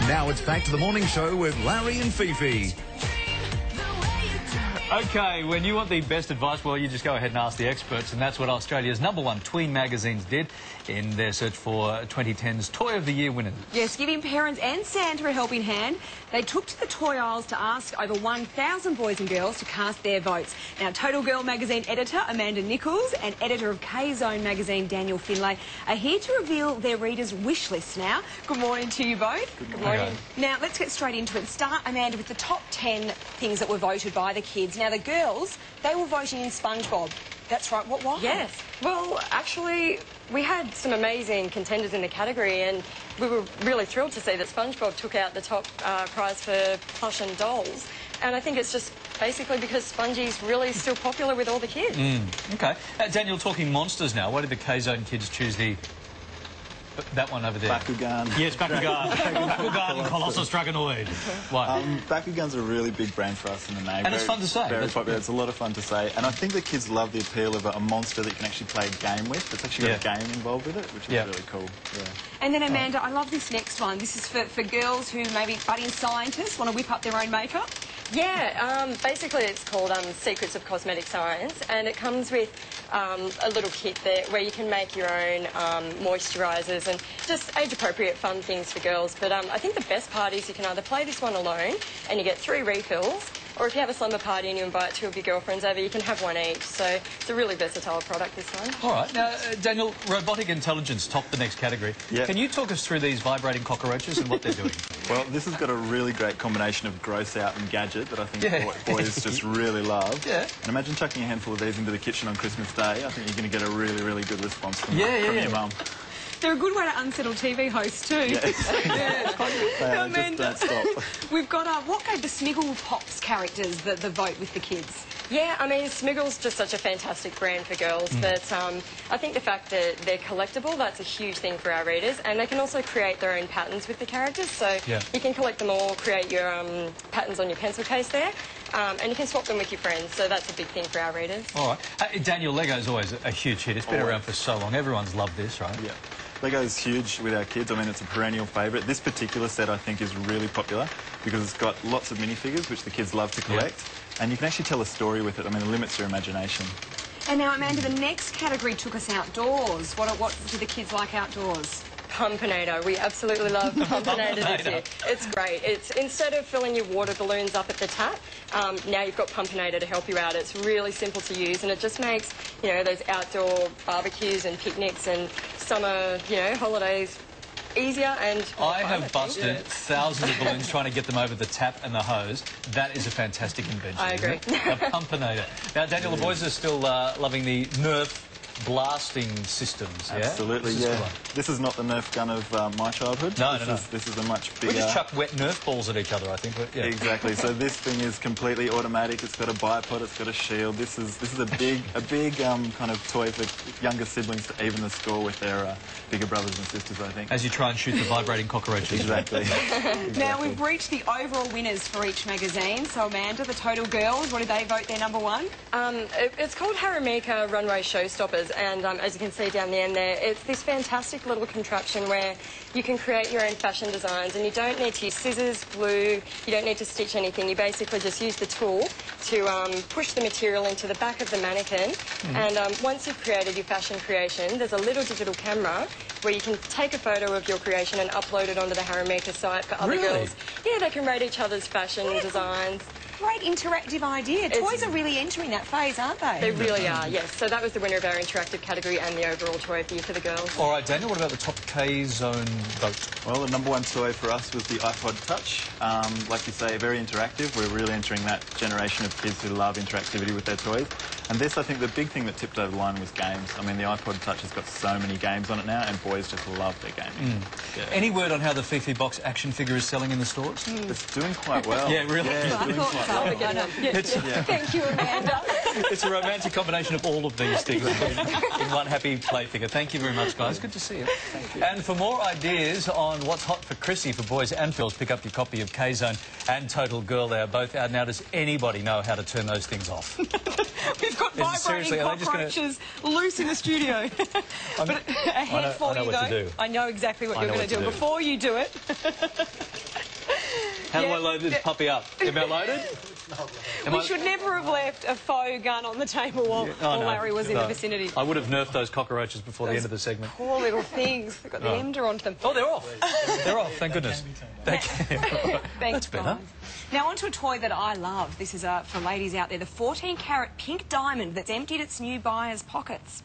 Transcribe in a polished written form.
Now it's back to the morning show with Larry and Fifi. OK, when you want the best advice, well, you just go ahead and ask the experts, and that's what Australia's #1 tween magazines did in their search for 2010's Toy of the Year winners. Yes, giving parents and Santa a helping hand, they took to the toy aisles to ask over 1,000 boys and girls to cast their votes. Now, Total Girl magazine editor Amanda Nichols and editor of K-Zone magazine Daniel Finlay are here to reveal their readers' wish list now. Good morning to you both. Good morning. Okay. Now, let's get straight into it. Start, Amanda, with the top 10 things that were voted by the kids. Now, the girls, they were voting in SpongeBob. That's right. What? Why? Yes. Well, actually, we had some amazing contenders in the category, and we were really thrilled to see that SpongeBob took out the top prize for plush and dolls. And I think it's just basically because Spongie's really still popular with all the kids. OK. Daniel, talking monsters now, why did the K-Zone kids choose that one over there? Bakugan. Yes, Bakugan. Bakugan, Colossus Dragonoid. Why? Bakugan's a really big brand for us in the name. And it's fun to say. Very popular. It's a lot of fun to say. And I think the kids love the appeal of a monster that you can actually play a game with. It's actually got a game involved with it, which is really cool. Yeah. And then, Amanda, I love this next one. This is for girls who maybe budding scientists want to whip up their own makeup. Yeah, basically it's called Secrets of Cosmetic Science, and it comes with a little kit there where you can make your own moisturisers and just age-appropriate fun things for girls. But I think the best part is you can either play this one alone and you get 3 refills, or if you have a slumber party and you invite 2 of your girlfriends over, you can have 1 each. So it's a really versatile product, this one. All right. Now, Daniel, robotic intelligence topped the next category. Yeah. Can you talk us through these vibrating cockroaches and what they're doing? Well, this has got a really great combination of gross out and gadget that I think boys just really love. Yeah. And imagine chucking a handful of these into the kitchen on Christmas Day. I think you're going to get a really, really good response from your mum. They're a good way to unsettle TV hosts too. Just don't stop. We've got what gave the Smiggle Pops characters the vote with the kids? Yeah, I mean, Smiggle's just such a fantastic brand for girls, but I think the fact that they're collectible, that's a huge thing for our readers, and they can also create their own patterns with the characters, so you can collect them all, create your patterns on your pencil case there, and you can swap them with your friends, so that's a big thing for our readers. All right. Daniel, Lego's always a huge hit. It's been around for so long. Everyone's loved this, right? Yeah. Lego's huge with our kids. I mean, it's a perennial favourite. This particular set, I think, is really popular because it's got lots of minifigures, which the kids love to collect, and you can actually tell a story with it. I mean, it limits your imagination. And now, Amanda, the next category took us outdoors. What do the kids like outdoors? Pumpinator. We absolutely love Pumpinator this year. It's great. It's instead of filling your water balloons up at the tap, now you've got Pumpinator to help you out. It's really simple to use, and it just makes, you know, those outdoor barbecues and picnics and summer, you know, holidays easier and more I fun, have busted thousands of balloons trying to get them over the tap and the hose. That is a fantastic invention. I agree. A Pumpinator. Now, Daniel, the boys are still loving the Nerf blasting systems. Absolutely, This is not the Nerf gun of my childhood. No, This is a much bigger... We just chuck wet Nerf balls at each other, I think. But, Exactly. So this thing is completely automatic. It's got a bipod. It's got a shield. This is a big kind of toy for younger siblings to even the score with their bigger brothers and sisters, I think. As you try and shoot the vibrating cockroaches. Exactly. Now, we've reached the overall winners for each magazine. So, Amanda, the Total Girls, what did they vote their #1? It's called Haramika Runway Showstoppers, and as you can see down the end there, it's this fantastic little contraption where you can create your own fashion designs, and you don't need to use scissors, glue, you don't need to stitch anything. You basically just use the tool to push the material into the back of the mannequin, and once you've created your fashion creation, there's a little digital camera where you can take a photo of your creation and upload it onto the Haramika site for other girls. Yeah, they can rate each other's fashion designs. Great interactive idea. Toys are really entering that phase, aren't they? They really are, yes. So that was the winner of our interactive category and the overall toy of the year for the girls. All right, Daniel, what about the top K-Zone vote? Well, the #1 toy for us was the iPod Touch. Like you say, very interactive. We're really entering that generation of kids who love interactivity with their toys. And this, I think, the big thing that tipped over the line was games. I mean, the iPod Touch has got so many games on it now, and boys just love their games. Any word on how the Fifi Box action figure is selling in the stores? It's doing quite well. Yeah, really? Yeah, it's doing quite well. Thank you, Amanda. It's a romantic combination of all of these things in one happy play figure. Thank you very much, guys. Good to see you. Thank you. And for more ideas on what's hot for Chrissy for boys and girls, pick up your copy of K-Zone and Total Girl. They are both out now. Does anybody know how to turn those things off? We've got vibrating cockroaches loose in the studio. But ahead for you, though. I know exactly what you're going to do. Before you do it... How do I load this puppy up? Am I loaded? We should never have left a faux gun on the table while Larry was in the vicinity. I would have nerfed those cockroaches before the end of the segment. Poor little things. They've got the ender onto them. Oh, they're off. They're off, thank goodness. Thanks, That's better. guys. Now on to a toy that I love. This is for ladies out there, the 14-carat pink diamond that's emptied its new buyer's pockets.